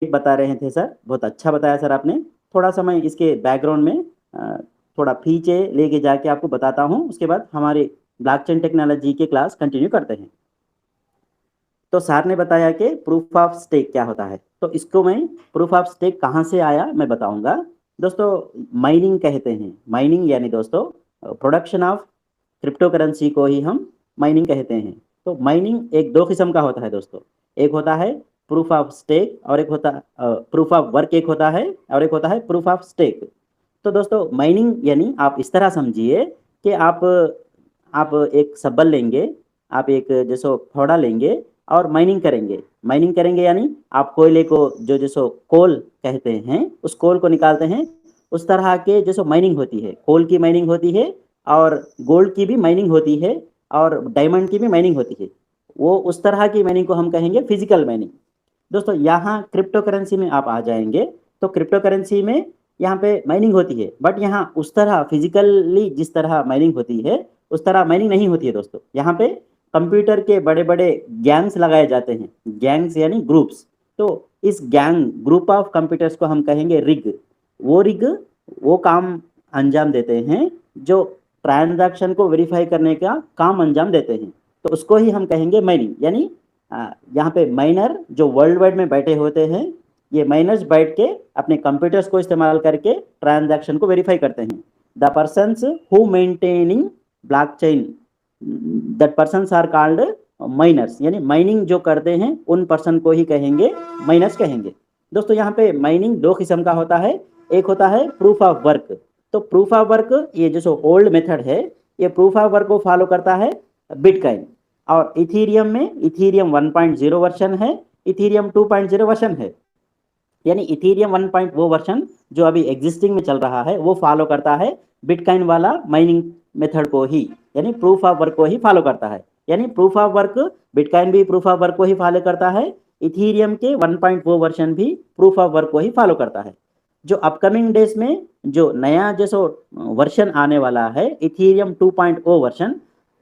बता रहे थे सर, बहुत अच्छा बताया सर आपने। थोड़ा-सा मैं इसके बैकग्राउंड में थोड़ा पीछे लेके जाके आपको बताता हूँ, उसके बाद हमारे ब्लॉकचेन टेक्नोलॉजी की क्लास कंटिन्यू करते हैं। तो सर ने बताया कि प्रूफ ऑफ स्टेक क्या होता है, तो इसको मैं प्रूफ ऑफ स्टेक कहाँ से आया मैं बताऊँगा। दोस्तों माइनिंग कहते हैं, माइनिंग यानी दोस्तों प्रोडक्शन ऑफ क्रिप्टो करेंसी को ही हम माइनिंग कहते हैं। तो माइनिंग एक 2 किस्म का होता है दोस्तों, एक होता है प्रूफ ऑफ स्टेक और एक होता प्रूफ ऑफ वर्क एक होता है और एक होता है प्रूफ ऑफ स्टेक। तो दोस्तों माइनिंग यानी आप इस तरह समझिए कि आप एक सब्बल लेंगे, आप एक जैसो फावड़ा लेंगे और माइनिंग करेंगे यानी आप कोयले को जो जैसो कोल कहते हैं उस कोल को निकालते हैं। उस तरह के जैसो माइनिंग होती है, कोल की माइनिंग होती है और गोल्ड की भी माइनिंग होती है और डायमंड की भी माइनिंग होती है। वो उस तरह की माइनिंग को हम कहेंगे फिजिकल माइनिंग। दोस्तों यहाँ क्रिप्टो करेंसी में आप आ जाएंगे, तो क्रिप्टो करेंसी में यहाँ पे माइनिंग होती है, बट यहाँ उस तरह फिजिकली जिस तरह माइनिंग होती है उस तरह माइनिंग नहीं होती है दोस्तों। यहाँ पे कंप्यूटर के बड़े बड़े गैंग्स लगाए जाते हैं, गैंग्स यानी ग्रुप्स। तो इस गैंग ग्रुप ऑफ कंप्यूटर्स को हम कहेंगे रिग। रिग वो काम अंजाम देते हैं जो ट्रांजैक्शन को वेरीफाई करने का काम अंजाम देते हैं, तो उसको ही हम कहेंगे माइनिंग। यानी यहाँ पे माइनर जो वर्ल्ड वाइड में बैठे होते हैं, ये माइनर्स बैठ के अपने कंप्यूटर्स को इस्तेमाल करके ट्रांजैक्शन को वेरीफाई करते हैं। The persons who maintaining blockchain, that persons are called miners. यानी माइनिंग जो करते हैं उन पर्सन को ही कहेंगे माइनर्स कहेंगे। दोस्तों यहाँ पे माइनिंग 2 किस्म का होता है, एक होता है प्रूफ ऑफ वर्क। तो प्रूफ ऑफ वर्क ये जो ओल्ड मेथड है, ये प्रूफ ऑफ वर्क को फॉलो करता है बिटकॉइन। और इथीरियम में इथीरियम 1.0 वर्जन है, इथीरियम 2.0 वर्जन है। यानी इथीरियम 1. वो वर्जन जो अभी एग्जिस्टिंग में चल रहा है वो फॉलो करता है बिटकॉइन वाला माइनिंग मेथड को ही, यानी प्रूफ ऑफ वर्क को ही फॉलो करता है। यानी प्रूफ ऑफ वर्क बिटकॉइन भी प्रूफ ऑफ वर्क को ही फॉलो करता है, इथीरियम के 1. वर्जन भी प्रूफ ऑफ वर्क को ही फॉलो करता है। जो अपकमिंग डेज में जो नया जैसो वर्जन आने वाला है इथीरियम 2.0 वर्जन,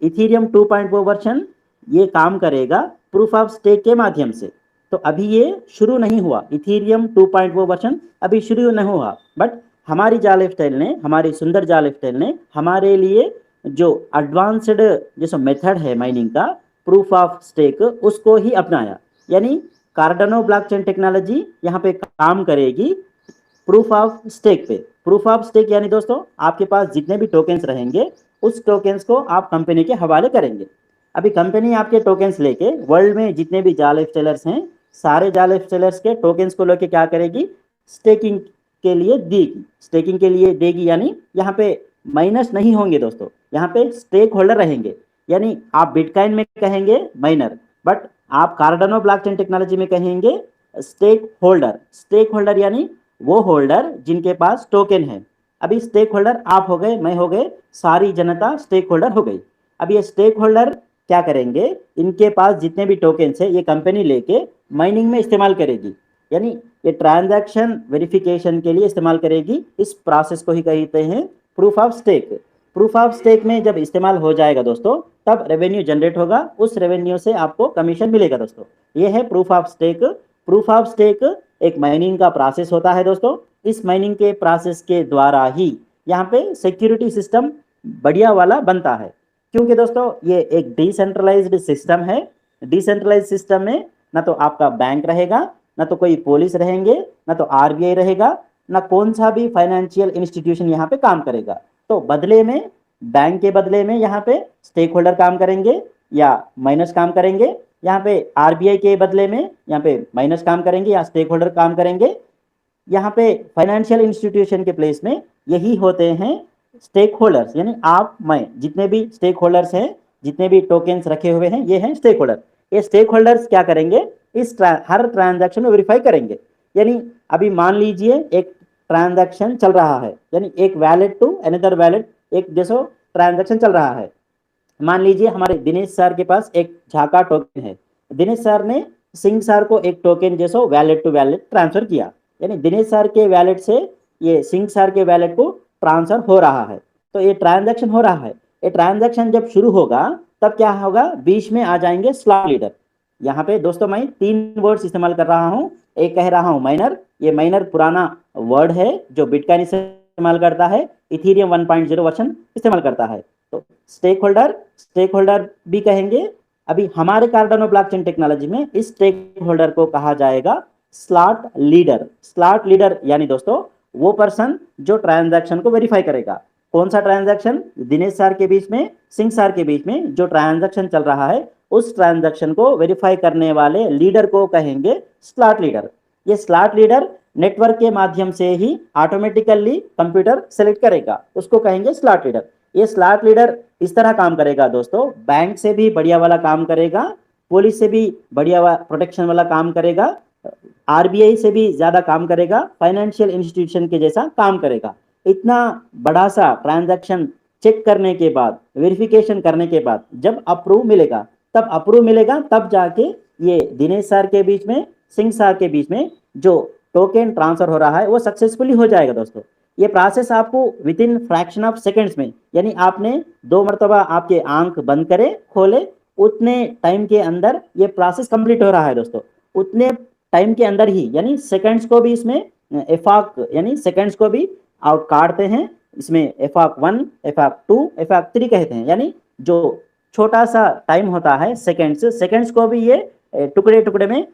इथीरियम 2.0 वर्जन ये काम करेगा प्रूफ ऑफ स्टेक के माध्यम से। तो अभी ये शुरू नहीं हुआ, इथीरियम 2.0 वर्जन अभी शुरू नहीं हुआ, बट हमारी जाल स्टाइल ने, हमारी सुंदर जाल स्टाइल ने हमारे लिए जो एडवांस्ड जैसा मेथड है माइनिंग का प्रूफ ऑफ स्टेक उसको ही अपनाया। यानी कार्डानो ब्लॉकचेन टेक्नोलॉजी यहाँ पे काम करेगी प्रूफ ऑफ स्टेक पे। प्रूफ ऑफ स्टेक यानी दोस्तों आपके पास जितने भी टोकन्स रहेंगे उस टोकन्स को आप कंपनी के हवाले करेंगे। अभी कंपनी आपके टोकन्स लेके वर्ल्ड में जितने भी जाल एक्सचेंजर्स हैं सारे जाल एक्सचेंजर्स के टोकन्स को लेके क्या करेगी, स्टेकिंग के लिए देगी, स्टेकिंग के लिए देगी। यानी यहाँ पे माइनस नहीं होंगे दोस्तों, यहाँ पे स्टेक होल्डर रहेंगे। यानी आप बिटकॉइन में कहेंगे माइनर, बट आप कार्डानो ब्लॉकचेन टेक्नोलॉजी में कहेंगे स्टेक होल्डर। स्टेक होल्डर यानी वो होल्डर जिनके पास टोकन है। अभी स्टेक होल्डर आप हो गए, मैं हो गए, सारी जनता स्टेक होल्डर हो गई। अब ये स्टेक होल्डर क्या करेंगे, इनके पास जितने भी टोकन्स है ये कंपनी लेके माइनिंग में इस्तेमाल करेगी। यानी ये ट्रांजैक्शन वेरिफिकेशन के लिए इस्तेमाल करेगी। इस प्रोसेस को ही कहते हैं proof of stake. Proof of stake में जब इस्तेमाल हो जाएगा दोस्तों तब रेवेन्यू जनरेट होगा, उस रेवेन्यू से आपको कमीशन मिलेगा दोस्तों। ये है proof of stake. Proof of stake एक माइनिंग का प्रोसेस होता है दोस्तों। इस माइनिंग के प्रोसेस के द्वारा ही यहाँ पे सिक्योरिटी सिस्टम बढ़िया वाला बनता है, क्योंकि दोस्तों ये एक डिसेंट्रलाइज्ड सिस्टम है। डिसेंट्रलाइज्ड सिस्टम में ना तो आपका बैंक रहेगा, ना तो कोई पुलिस रहेंगे, ना तो आरबीआई रहेगा, ना कौन सा भी फाइनेंशियल इंस्टीट्यूशन यहाँ पे काम करेगा। तो बदले में बैंक के बदले में यहाँ पे स्टेक होल्डर काम करेंगे या माइनस काम करेंगे। यहाँ पे आरबीआई के बदले में यहाँ पे माइनस काम करेंगे या स्टेक होल्डर काम करेंगे। यहाँ पे फाइनेंशियल इंस्टीट्यूशन के प्लेस में यही होते हैं स्टेक होल्डर्स। यानी आप मैं जितने भी स्टेक होल्डर्स हैं, जितने भी टोकन्स रखे हुए हैं, ये हैं स्टेक होल्डर। ये स्टेक होल्डर्स क्या करेंगे, इस हर ट्रांजैक्शन को वेरीफाई करेंगे। यानी अभी मान लीजिए एक ट्रांजैक्शन चल रहा है, यानी एक वैलेट टू अनदर वैलेट एक जैसा ट्रांजैक्शन चल रहा है। मान लीजिए हमारे दिनेश सर के पास एक झाका टोकन है, दिनेश सर ने सिंह सर को एक टोकन जैसा वैलेट टू वैलेट ट्रांसफर किया। यानी दिनेश सर के वैलेट से ये सिंह सर के वैलेट को ट्रांसफर हो रहा है, तो ये ट्रांजैक्शन हो रहा है। ये ट्रांजैक्शन जब शुरू होगा तब क्या होगा, बीच में आ जाएंगे स्लॉट लीडर। यहाँ पे दोस्तों मैं 3 वर्ड्स इस्तेमाल कर रहा हूँ। एक कह रहा हूँ माइनर, ये माइनर पुराना वर्ड है जो बिटकॉइन इस्तेमाल करता है, इथेरियम 1.0 वर्जन इस्तेमाल करता है। तो स्टेक होल्डर भी कहेंगे। अभी हमारे कार्डानो ब्लॉकचेन टेक्नोलॉजी में इस स्टेक होल्डर को कहा जाएगा स्लॉट लीडर। स्लॉट लीडर यानी दोस्तों वो पर्सन जो ट्रांजैक्शन को वेरीफाई करेगा। कौन सा ट्रांजैक्शन? दिनेश सर के बीच में, सिंह सर के बीच में जो ट्रांजैक्शन चल रहा है, उस ट्रांजैक्शन को वेरीफाई करने वाले लीडर को कहेंगे स्लॉट लीडर। ये स्लॉट लीडर नेटवर्क के माध्यम से ही ऑटोमेटिकली कंप्यूटर सेलेक्ट करेगा, उसको कहेंगे स्लॉट लीडर। ये स्लॉट लीडर इस तरह काम करेगा दोस्तों, बैंक से भी बढ़िया वाला काम करेगा, पुलिस से भी बढ़िया प्रोटेक्शन वाला काम करेगा, आरबीआई से भी ज्यादा काम करेगा, फाइनेंशियल इंस्टीट्यूशन के जैसा काम करेगा। इतना बड़ा सा ट्रांजैक्शन चेक करने के बाद, वेरिफिकेशन करने के बाद जब अप्रूव मिलेगा, तब जाके ये दिनेश सर के बीच में, सिंह सर के बीच में जो टोकन ट्रांसफर हो रहा है वो सक्सेसफुली हो जाएगा दोस्तों। ये प्रोसेस आपको with in fraction of seconds में, यानी आपने 2 मरतबा आपके आंख बंद करे खोले, उतने टाइम के अंदर ये प्रोसेस कंप्लीट हो रहा है दोस्तों। उतने टाइम के अंदर ही, यानी सेकंड्स को भी इसमें एफाक यानी सेकंड्स को भी आउट काटते हैं। इसमें एफाक 1, एफाक 2, एफाक 3 कहते हैं, यानी जो छोटा सा टाइम होता है सेकंड्स को भी ये टुकड़े टुकड़े में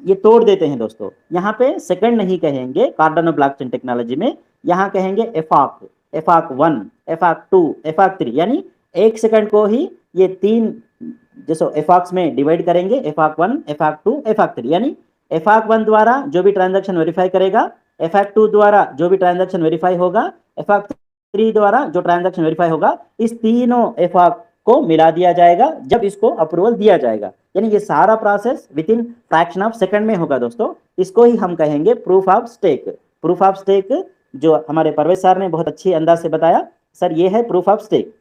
ये तोड़ देते हैं दोस्तों। यहाँ पे सेकंड नहीं कहेंगे कार्डानो ब्लॉकचेन टेक्नोलॉजी में, यहाँ कहेंगे एफाक, एफाक 1, एफाक 2, एफाक 3, यानी 1 सेकंड को ही ये 3 जैसे एफाक्स में डिवाइड करेंगे, एफाक 1, एफाक 2, एफाक 3, यानी एफाक 1 द्वारा जो भी ट्रांजैक्शन वेरीफाई करेगा, एफाक 2 द्वारा जो भी ट्रांजैक्शन वेरीफाई होगा, एफाक 3 द्वारा जो ट्रांजैक्शन वेरीफाई होगा, इस तीनों एफाक को मिला दिया जाएगा जब इसको अप्रूवल दिया जाएगा। यानी ये सारा process within fraction of second में होगा दोस्तों। इसको ही हम कहेंगे proof of stake. Proof of stake जो हमारे परवेज सर ने बहुत अच्छी अंदाज से बताया, सर ये है प्रूफ ऑफ स्टेक।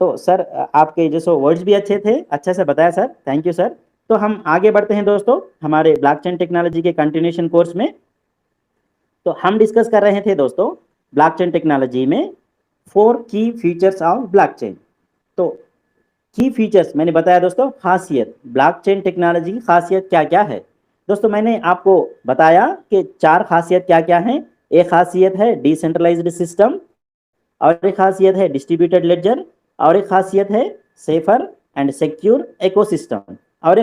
तो सर आपके जो वर्ड्स भी अच्छे थे, अच्छे से बताया सर, थैंक यू सर। तो हम आगे बढ़ते हैं दोस्तों हमारे ब्लॉकचेन टेक्नोलॉजी के कंटिन्यूएशन कोर्स में। तो हम डिस्कस कर रहे थे दोस्तों ब्लॉकचेन टेक्नोलॉजी में 4 की फीचर्स ऑफ ब्लॉकचेन। तो की फीचर्स मैंने बताया दोस्तों, खासियत, ब्लॉकचेन टेक्नोलॉजी की खासियत क्या क्या है दोस्तों। मैंने आपको बताया कि 4 खासियत क्या क्या हैं। एक खासियत है डिसेंट्रलाइज्ड सिस्टम, और एक खासियत है डिस्ट्रीब्यूटेड लेडजर, और एक खासियत है सेफर एंड सिक्योर इकोसिस्टम, और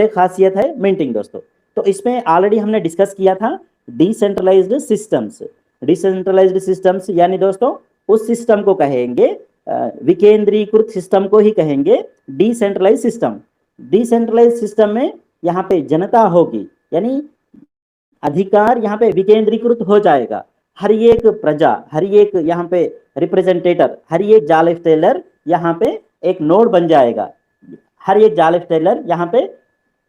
एक खासियत है मिंटिंग दोस्तों। तो इसमें ऑलरेडी हमने डिस्कस किया था डिसेंट्रलाइज्ड सिस्टम्स। डिसेंट्रलाइज्ड सिस्टम्स यानी दोस्तों उस सिस्टम को कहेंगे, विकेंद्रीकृत सिस्टम को ही कहेंगे डिसेंट्रलाइज सिस्टम। डिसेंट्रलाइज सिस्टम में यहाँ पे जनता होगी, यानी अधिकार यहाँ पे विकेंद्रीकृत हो जाएगा। हर एक प्रजा, हर एक यहाँ पे रिप्रेजेंटेटर, हर एक जालिफ टेलर यहाँ पे एक नोड बन जाएगा, हर एक जालिफ टेलर यहाँ पे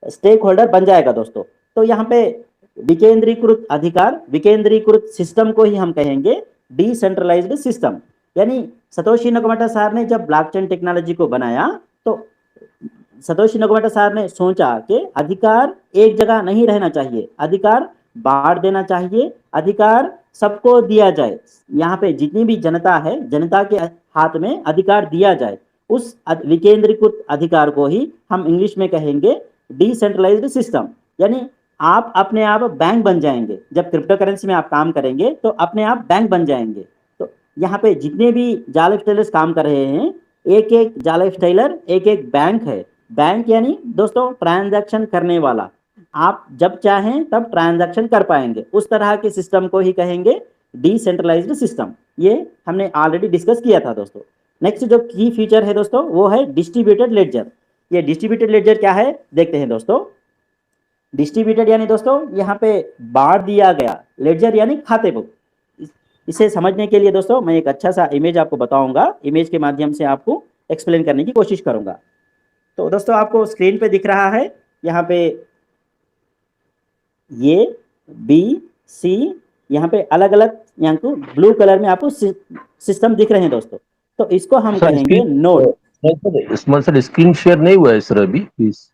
स्टेक होल्डर बन जाएगा दोस्तों। तो यहाँ पे विकेंद्रीकृत अधिकार, विकेंद्रीकृत सिस्टम को ही हम कहेंगे डिसेंट्रलाइज्ड सिस्टम। यानी सतोशी नकामोटो सर ने जब ब्लॉकचेन टेक्नोलॉजी को बनाया तो सतोशी नकामोटो सर ने सोचा कि अधिकार एक जगह नहीं रहना चाहिए, अधिकार बांट देना चाहिए, अधिकार सबको दिया जाए। यहाँ पे जितनी भी जनता है, जनता के हाथ में अधिकार दिया जाए। उस विकेंद्रीकृत अधिकार को ही हम इंग्लिश में कहेंगे डिसेंट्रलाइज्ड सिस्टम। यानी आप अपने आप बैंक बन जाएंगे, जब क्रिप्टो करेंसी में आप काम करेंगे तो अपने आप बैंक बन जाएंगे। तो यहाँ पे जितने भी जालिफ टेलर्स काम कर रहे हैं, एक एक जालिफ टेलर एक एक बैंक है। बैंक यानी दोस्तों ट्रांजैक्शन करने वाला, आप जब चाहें तब ट्रांजैक्शन कर पाएंगे, उस तरह के सिस्टम को ही कहेंगे डिसेंट्रलाइज्ड सिस्टम। ये हमने ऑलरेडी डिस्कस किया था दोस्तों। नेक्स्ट जो की फीचर है दोस्तों वो है डिस्ट्रीब्यूटेड लेडजर। ये डिस्ट्रीब्यूटेड लेडजर क्या है देखते हैं दोस्तों। डिस्ट्रीब्यूटेड यानी दोस्तों यहाँ पे बांट दिया गया, लेडजर यानी खाते बुक। इसे समझने के लिए दोस्तों मैं एक अच्छा सा इमेज आपको बताऊंगा, इमेज के माध्यम से आपको एक्सप्लेन करने की कोशिश करूंगा। तो दोस्तों आपको स्क्रीन पे दिख रहा है यहाँ पे ये बी सी, यहाँ पे अलग अलग यहाँ को ब्लू कलर में आपको सिस्टम दिख रहे हैं दोस्तों। तो इसको हम कहेंगे नोड। इसमें सर स्क्रीन शेयर नहीं हुआ है सर अभी, please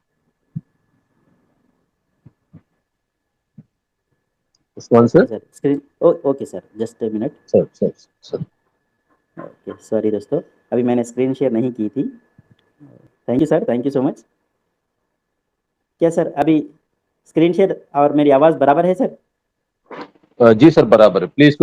okay sir, screen okay sir, just a minute sir sir sir. Okay sorry दोस्तों, अभी मैंने स्क्रीन शेयर नहीं की थी। Thank you sir, thank you so much. क्या सर अभी स्क्रीन शेयर और मेरी आवाज़ बराबर है सर? जी सर, बराबर है। प्लीज